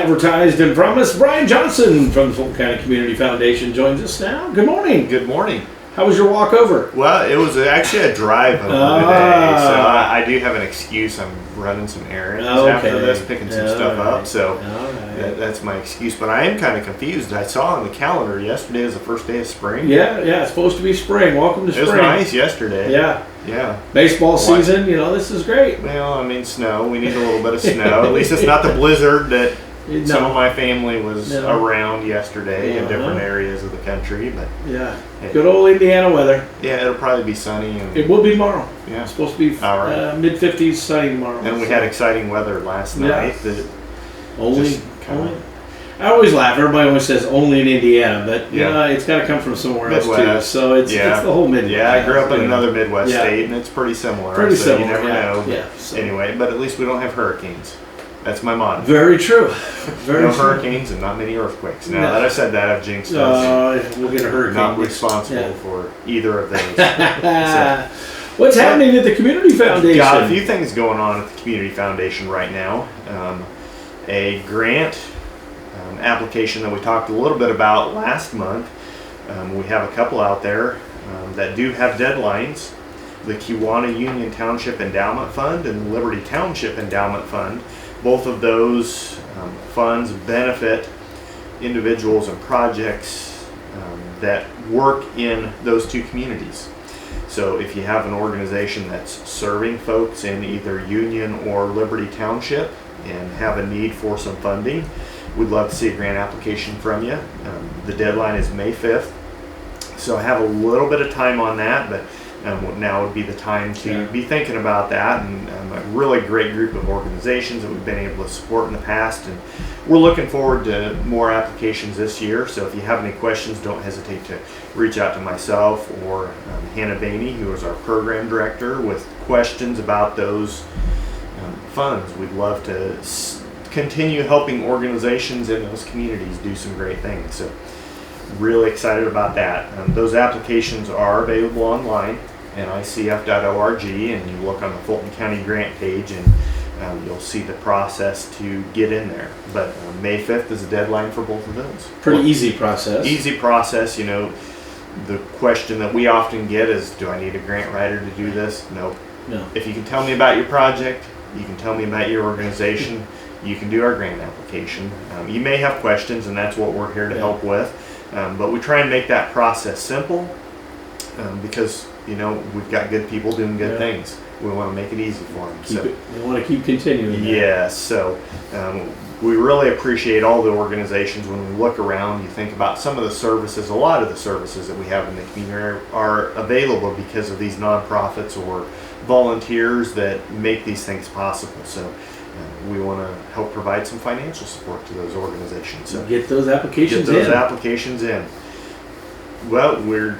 advertised and promised. Brian Johnson from the Fulton County Community Foundation joins us now. Good morning. Good morning. How was your walk over? Well, it was actually a drive over today, so I do have an excuse. I'm running some errands after this, picking some stuff up, so that's my excuse. But I am kind of confused. I saw on the calendar yesterday was the first day of spring. Yeah, it's supposed to be spring. Welcome to spring. It was nice yesterday. Yeah. Baseball season, this is great. Well, I mean, snow. We need a little bit of snow. At least it's not the blizzard that some of my family was around yesterday in different areas of the country. But good old Indiana weather. Yeah, it'll probably be sunny. And it will be tomorrow. Yeah, it's supposed to be mid-50s, sunny tomorrow. And we had exciting weather last night. That I always laugh. Everybody always says only in Indiana, but it's got to come from somewhere else too. So it's the whole Midwest. Yeah, I grew up in another Midwest state, and it's pretty similar. So you never know. So. Anyway, but at least we don't have hurricanes. That's my motto. Very true. No hurricanes and not many earthquakes. Now that I said that, I've jinxed us. We'll get a hurricane. Not responsible for either of those. What's happening at the Community Foundation? Got a few things going on at the Community Foundation right now. A grant application that we talked a little bit about last month. We have a couple out there that do have deadlines. The Kewanna Union Township Endowment Fund and the Liberty Township Endowment Fund. Both of those funds benefit individuals and projects that work in those two communities. So if you have an organization that's serving folks in either Union or Liberty Township and have a need for some funding, we'd love to see a grant application from you. The deadline is May 5th. So I have a little bit of time on that, but now would be the time to be thinking about that, and a really great group of organizations that we've been able to support in the past, and we're looking forward to more applications this year. So if you have any questions, don't hesitate to reach out to myself or Hannah Bainey, who is our program director, with questions about those funds. We'd love to continue helping organizations in those communities do some great things. So really excited about that. Those applications are available online at icf.org, and you look on the Fulton County grant page and you'll see the process to get in there. But May 5th is the deadline for both of those. Pretty easy process. Easy process. The question that we often get is, do I need a grant writer to do this? Nope. No. If you can tell me about your project, you can tell me about your organization, you can do our grant application. You may have questions, and that's what we're here to help with. But we try and make that process simple because, we've got good people doing good things. We want to make it easy for them. We want to keep continuing. Yes. So we really appreciate all the organizations. When we look around, you think about some of the services, a lot of the services that we have in the community are available because of these nonprofits or volunteers that make these things possible. So we want to help provide some financial support to those organizations. So get those applications in. Well, we're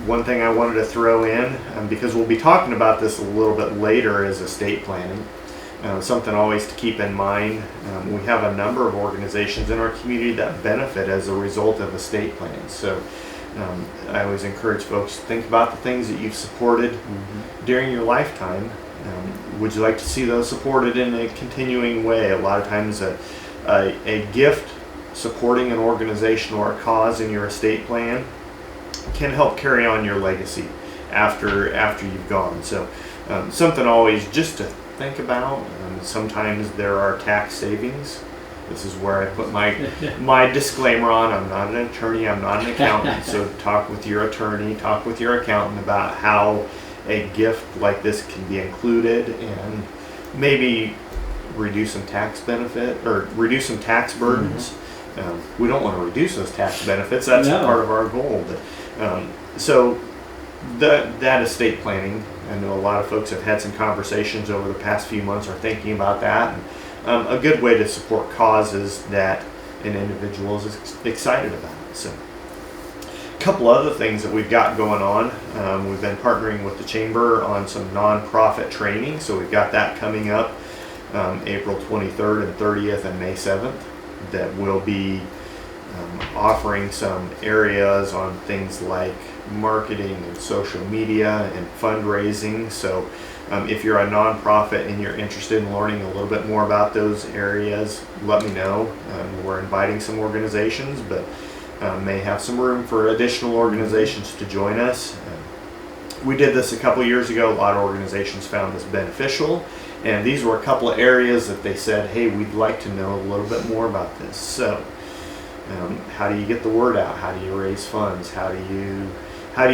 one thing I wanted to throw in, because we'll be talking about this a little bit later, is estate planning. Something always to keep in mind. We have a number of organizations in our community that benefit as a result of estate plans. So I always encourage folks to think about the things that you've supported during your lifetime. Would you like to see those supported in a continuing way? A lot of times a gift supporting an organization or a cause in your estate plan can help carry on your legacy after you've gone. So something always just to think about. Sometimes there are tax savings. This is where I put my disclaimer on. I'm not an attorney, I'm not an accountant, so talk with your attorney, talk with your accountant about how a gift like this can be included and maybe reduce some tax benefit or reduce some tax burdens. We don't want to reduce those tax benefits. That's part of our goal. But, so that estate planning, I know a lot of folks have had some conversations over the past few months are thinking about that. And, a good way to support causes that an individual is excited about. So a couple other things that we've got going on. We've been partnering with the Chamber on some nonprofit training. So we've got that coming up April 23rd and 30th and May 7th that will be offering some areas on things like marketing and social media and fundraising. So if you're a nonprofit and you're interested in learning a little bit more about those areas, let me know. We're inviting some organizations, but may have some room for additional organizations to join us. We did this a couple years ago. A lot of organizations found this beneficial, and these were a couple of areas that they said, hey, we'd like to know a little bit more about this. So how do you get the word out? How do you raise funds? How do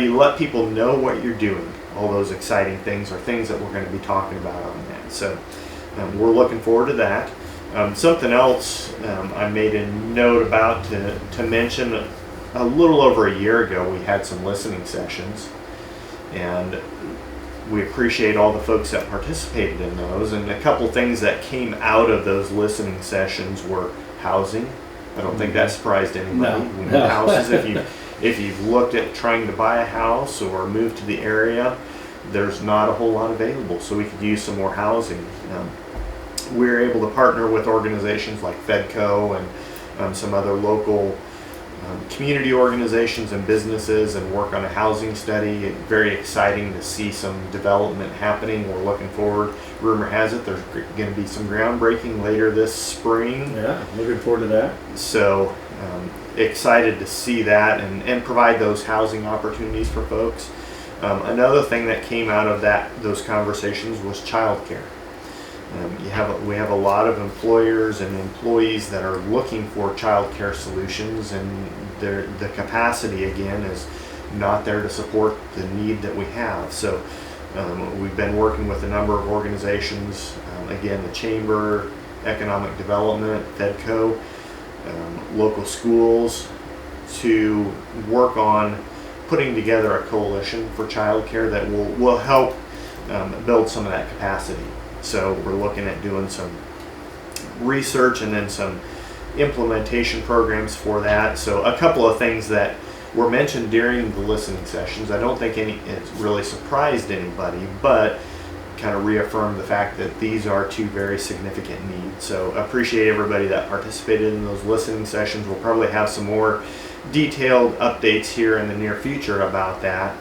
you let people know what you're doing? All those exciting things are things that we're going to be talking about on that. So we're looking forward to that. Something else I made a note about to mention, a little over a year ago we had some listening sessions, and we appreciate all the folks that participated in those. And a couple things that came out of those listening sessions were housing. I don't think that surprised anybody. No. Houses, if you've looked at trying to buy a house or move to the area, there's not a whole lot available, so we could use some more housing. We're able to partner with organizations like Fedco and some other local community organizations and businesses and work on a housing study. It's very exciting to see some development happening. We're looking forward. Rumor has it there's going to be some groundbreaking later this spring. Yeah, looking forward to that. So excited to see that and provide those housing opportunities for folks. Another thing that came out of those conversations was childcare. We have a lot of employers and employees that are looking for childcare solutions, and the capacity again is not there to support the need that we have. So we've been working with a number of organizations, again the Chamber, Economic Development, Fedco, local schools, to work on putting together a coalition for childcare that will help build some of that capacity. So we're looking at doing some research and then some implementation programs for that. So a couple of things that were mentioned during the listening sessions, I don't think it's really surprised anybody, but kind of reaffirmed the fact that these are two very significant needs. So appreciate everybody that participated in those listening sessions. We'll probably have some more detailed updates here in the near future about that,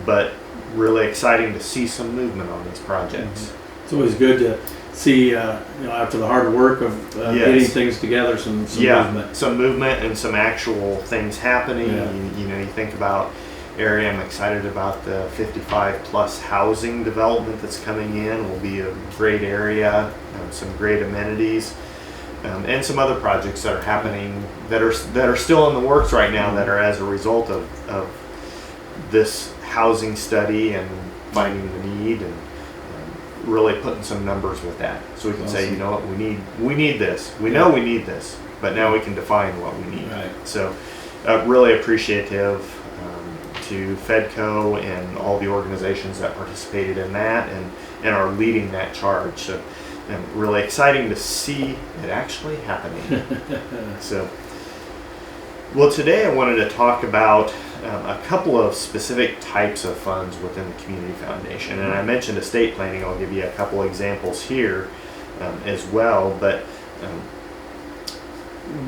but really exciting to see some movement on these projects. Mm-hmm. It's always good to see, after the hard work of getting things together, some movement. Some movement and some actual things happening. Yeah. You think about area. I'm excited about the 55 plus housing development that's coming in. Will be a great area, some great amenities, and some other projects that are happening that are still in the works right now, that are as a result of this housing study and finding the need and really putting some numbers with that, so we can say, you know what, we need this. We know we need this, but now we can define what we need. Right. So really appreciative to Fedco and all the organizations that participated in that and are leading that charge. So really exciting to see it actually happening. So, well, today I wanted to talk about a couple of specific types of funds within the Community Foundation. And I mentioned estate planning. I'll give you a couple examples here as well. But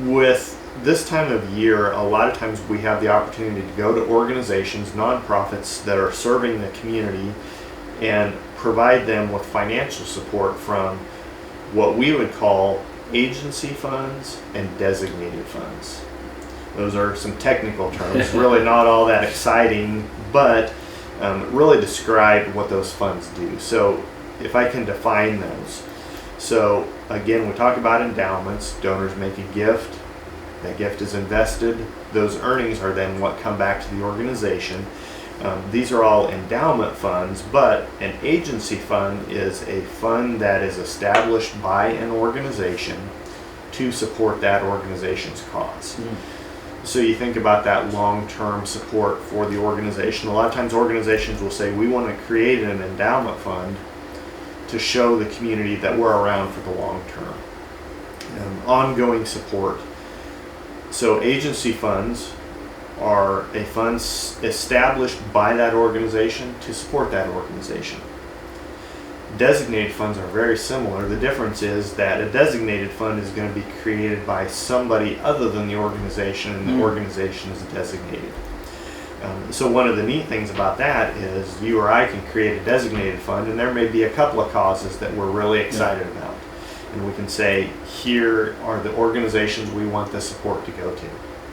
with this time of year, a lot of times we have the opportunity to go to organizations, nonprofits that are serving the community, and provide them with financial support from what we would call agency funds and designated funds. Those are some technical terms, really not all that exciting, but really describe what those funds do. So if I can define those. So again, we talk about endowments. Donors make a gift. That gift is invested. Those earnings are then what come back to the organization. These are all endowment funds, but an agency fund is a fund that is established by an organization to support that organization's cause. So you think about that long-term support for the organization. A lot of times organizations will say, we want to create an endowment fund to show the community that we're around for the long term. Ongoing support. So agency funds are a fund established by that organization to support that organization. Designated funds are very similar. The difference is that a designated fund is going to be created by somebody other than the organization, and the organization is designated. So one of the neat things about that is you or I can create a designated fund, and there may be a couple of causes that we're really excited about. And we can say, here are the organizations we want the support to go to.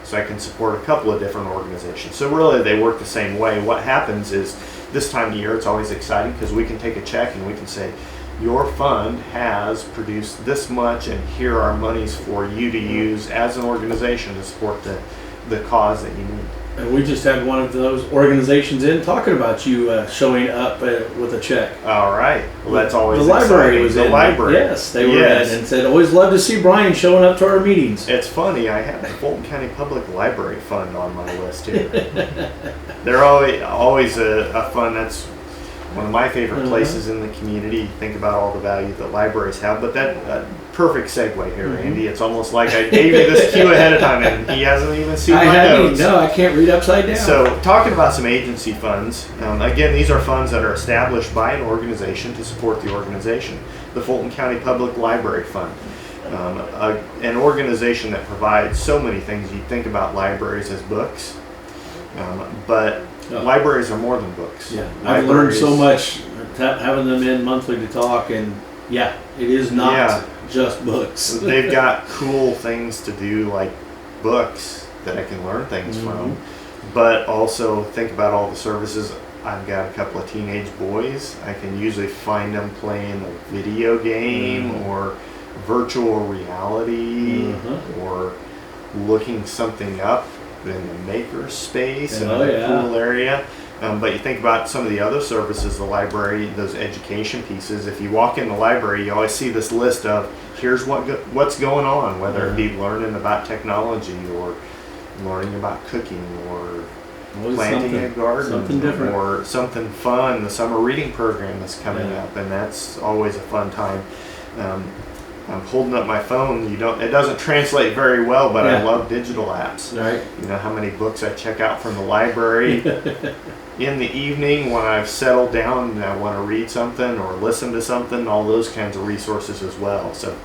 So I can support a couple of different organizations. So really they work the same way. What happens is this time of year it's always exciting because we can take a check and we can say, your fund has produced this much and here are monies for you to use as an organization to support the cause that you need. And we just had one of those organizations in talking about you showing up with a check. All right. Well, that's always the library exciting. was the in. library. Yes, they were in and said, always love to see Brian showing up to our meetings. It's funny. I have the Fulton County Public Library Fund on my list here. They're always a fund. That's one of my favorite places in the community. Think about all the value that libraries have. But that perfect segue here, Andy. It's almost like I gave you this cue ahead of time, and he hasn't even seen my notes. No, I can't read upside down. So, talking about some agency funds. Again, these are funds that are established by an organization to support the organization. The Fulton County Public Library Fund. An organization that provides so many things. You think about libraries as books, but libraries are more than books. Yeah, I've learned so much having them in monthly to talk, and it is not just books. They've got cool things to do, like books that I can learn things from, but also think about all the services. I've got a couple of teenage boys. I can usually find them playing a video game or virtual reality or looking something up in the maker space in a cool area. But you think about some of the other services, the library, those education pieces. If you walk in the library, you always see this list of here's what's going on, whether it be learning about technology or learning about cooking or planting a garden or something fun. The summer reading program that's coming up, and that's always a fun time. I'm holding up my phone. It doesn't translate very well, but I love digital apps. Right. You know how many books I check out from the library in the evening when I've settled down and I want to read something or listen to something, all those kinds of resources as well. So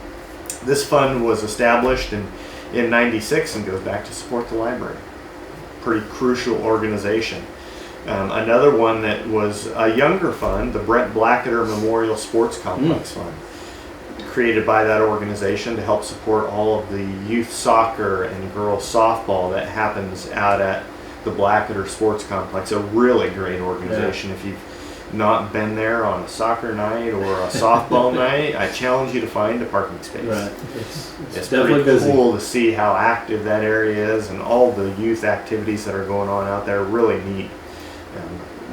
this fund was established in 96 and goes back to support the library. Pretty crucial organization. Another one that was a younger fund, the Brent Blackadder Memorial Sports Complex Fund, created by that organization to help support all of the youth soccer and girls softball that happens out at the Blackadder Sports Complex. A really great organization. If you've not been there on a soccer night or a softball night, I challenge you to find a parking space. Right. It's pretty cool to see how active that area is and all the youth activities that are going on out there. Really neat.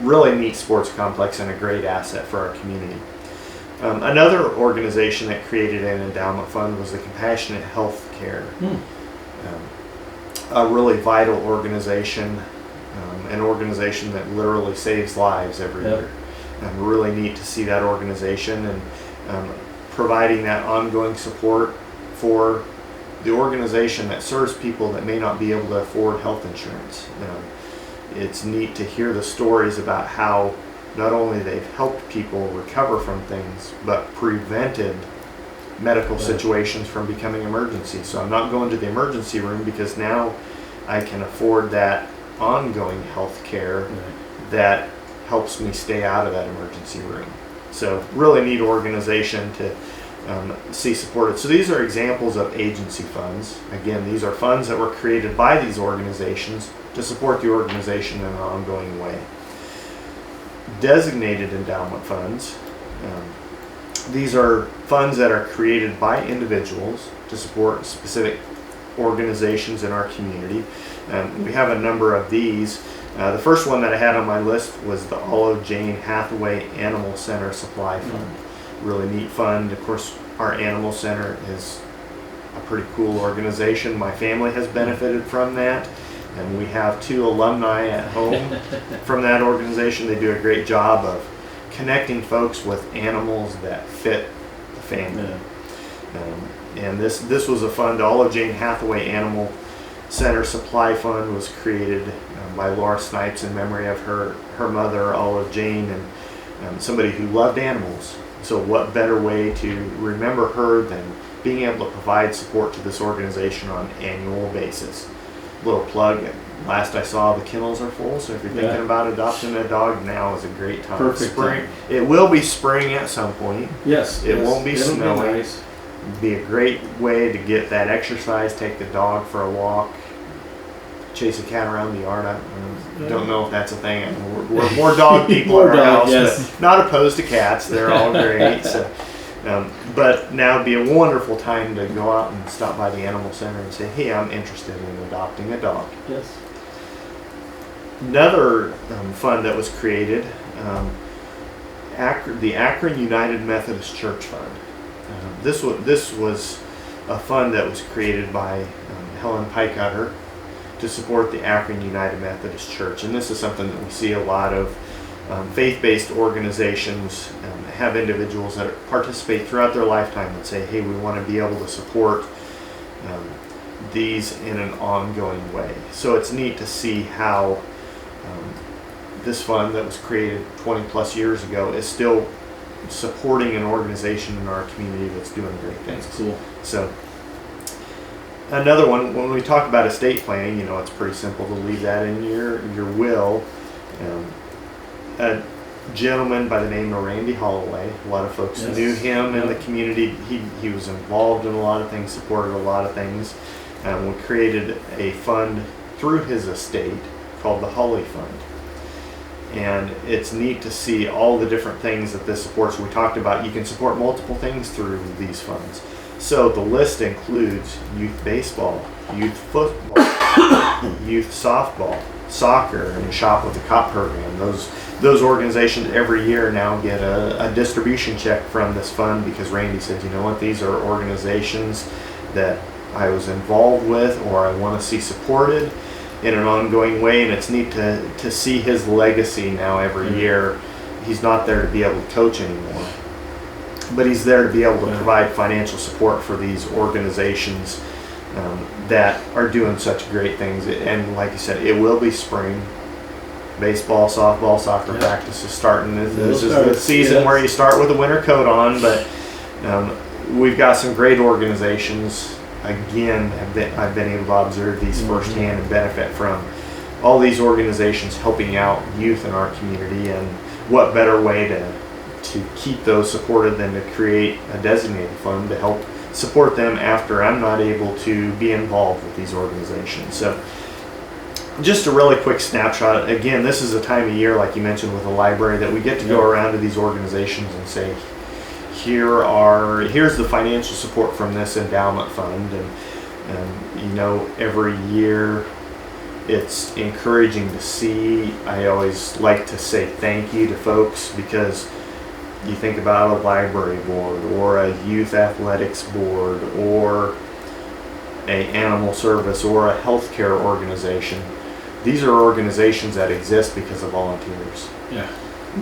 Really neat sports complex and a great asset for our community. Another organization that created an endowment fund was the Compassionate Health Care. A really vital organization, an organization that literally saves lives every year. Really neat to see that organization and providing that ongoing support for the organization that serves people that may not be able to afford health insurance. It's neat to hear the stories about how not only they've helped people recover from things, but prevented medical situations from becoming emergencies. So I'm not going to the emergency room because now I can afford that ongoing health care that helps me stay out of that emergency room. So really neat organization to see supported. So these are examples of agency funds. Again, these are funds that were created by these organizations to support the organization in an ongoing way. Designated endowment funds. These are funds that are created by individuals to support specific organizations in our community. We have a number of these. The first one that I had on my list was the Olive Jane Hathaway Animal Center Supply Fund. Really neat fund. Of course, our animal center is a pretty cool organization. My family has benefited from that. And we have 2 alumni at home from that organization. They do a great job of connecting folks with animals that fit the family. And this was a fund. The Olive Jane Hathaway Animal Center Supply Fund was created by Laura Snipes in memory of her mother, Olive Jane, and somebody who loved animals. So what better way to remember her than being able to provide support to this organization on an annual basis. Little plug, last I saw, the kennels are full. So if you're thinking about adopting a dog, now is a great time. Perfect spring. time. It will be spring at some point. Yes. It won't be snowing. Be nice. Be a great way to get that exercise. Take the dog for a walk. Chase a cat around the yard. I don't know if that's a thing. We're more dog people More at our dog, house, yes. but not opposed to cats. They're all great. So, but now would be a wonderful time to go out and stop by the animal center and say, "Hey, I'm interested in adopting a dog." Yes. Another fund that was created, the Akron United Methodist Church Fund. This was a fund that was created by Helen Pikecutter to support the Akron United Methodist Church, and this is something that we see a lot of faith-based organizations have individuals that participate throughout their lifetime that say, "Hey, we want to be able to support these in an ongoing way." So it's neat to see how this fund that was created 20 plus years ago is still supporting an organization in our community that's doing great things. That's cool. So another one, when we talk about estate planning, it's pretty simple to leave that in your will. A gentleman by the name of Randy Holloway, a lot of folks knew him in the community. He was involved in a lot of things, supported a lot of things. We created a fund through his estate called the Holly Fund. And it's neat to see all the different things that this supports. We talked about you can support multiple things through these funds. So the list includes youth baseball, youth football, youth softball, soccer, and Shop with the Cop program. Those organizations every year now get a distribution check from this fund because Randy said, "You know what, these are organizations that I was involved with or I want to see supported in an ongoing way," and it's neat to see his legacy now every year. He's not there to be able to coach anymore, but he's there to be able to provide financial support for these organizations that are doing such great things. And like you said, it will be spring. Baseball, softball, soccer practice is starting. This is the season where you start with a winter coat on, but we've got some great organizations. Again, I've been able to observe these firsthand and benefit from all these organizations helping out youth in our community, and what better way to keep those supported than to create a designated fund to help support them after I'm not able to be involved with these organizations. So just a really quick snapshot. Again, this is a time of year, like you mentioned with the library, that we get to go around to these organizations and say, here's the financial support from this endowment fund, and every year it's encouraging to see. I always like to say thank you to folks, because you think about a library board or a youth athletics board or a animal service or a healthcare organization. These are organizations that exist because of volunteers. Yeah.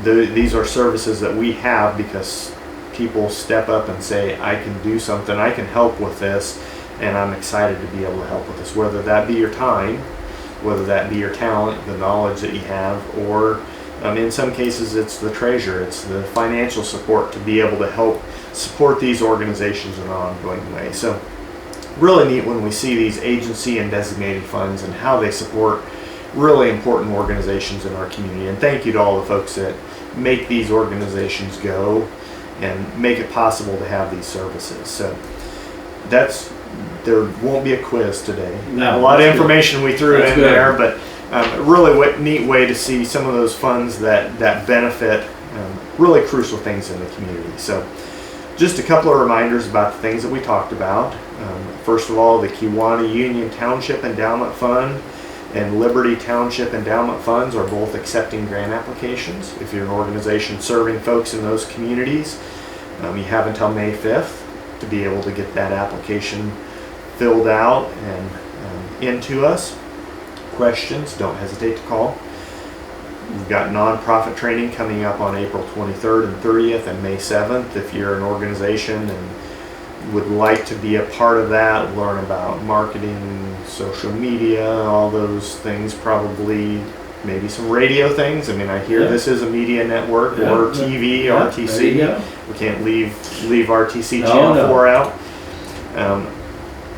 These are services that we have because people step up and say, "I can do something, I can help with this, and I'm excited to be able to help with this," whether that be your time, whether that be your talent, the knowledge that you have, or in some cases it's the treasure, it's the financial support to be able to help support these organizations in an ongoing way. So really neat when we see these agency and designated funds and how they support really important organizations in our community. And thank you to all the folks that make these organizations go and make it possible to have these services. So there won't be a quiz today. No, a lot of information we threw in good. there, but a really neat way to see some of those funds that benefit really crucial things in the community. So just a couple of reminders about the things that we talked about. First of all, the Kewanee Union Township Endowment Fund and Liberty Township Endowment Funds are both accepting grant applications. If you're an organization serving folks in those communities, you have until May 5th to be able to get that application filled out and into us. Questions, don't hesitate to call. We've got nonprofit training coming up on April 23rd and 30th and May 7th. If you're an organization and would like to be a part of that, learn about marketing, social media, all those things, probably maybe some radio things. I mean, I hear this is a media network, or TV, RTC. We can't leave RTC Channel 4 out.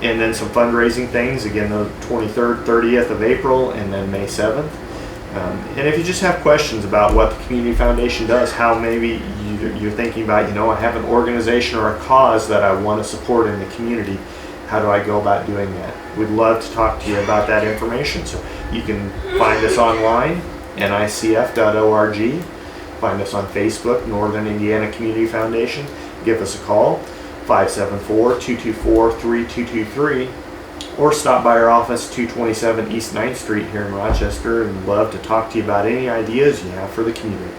And then some fundraising things, again, the 23rd, 30th of April, and then May 7th. And if you just have questions about what the Community Foundation does, how maybe you're thinking about, I have an organization or a cause that I want to support in the community, how do I go about doing that? We'd love to talk to you about that information. So you can find us online, nicf.org. Find us on Facebook, Northern Indiana Community Foundation. Give us a call, 574-224-3223, or stop by our office, 227 East 9th Street here in Rochester, and love to talk to you about any ideas you have for the community.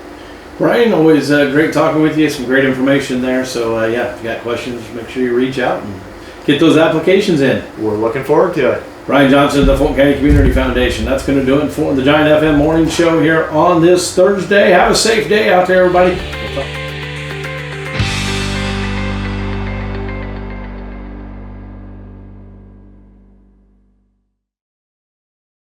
Brian, always great talking with you. Some great information there. So if you got questions, make sure you reach out and get those applications in. We're looking forward to it. Brian Johnson, the Fulton County Community Foundation. That's going to do it for the Giant FM Morning Show here on this Thursday. Have a safe day out there, everybody.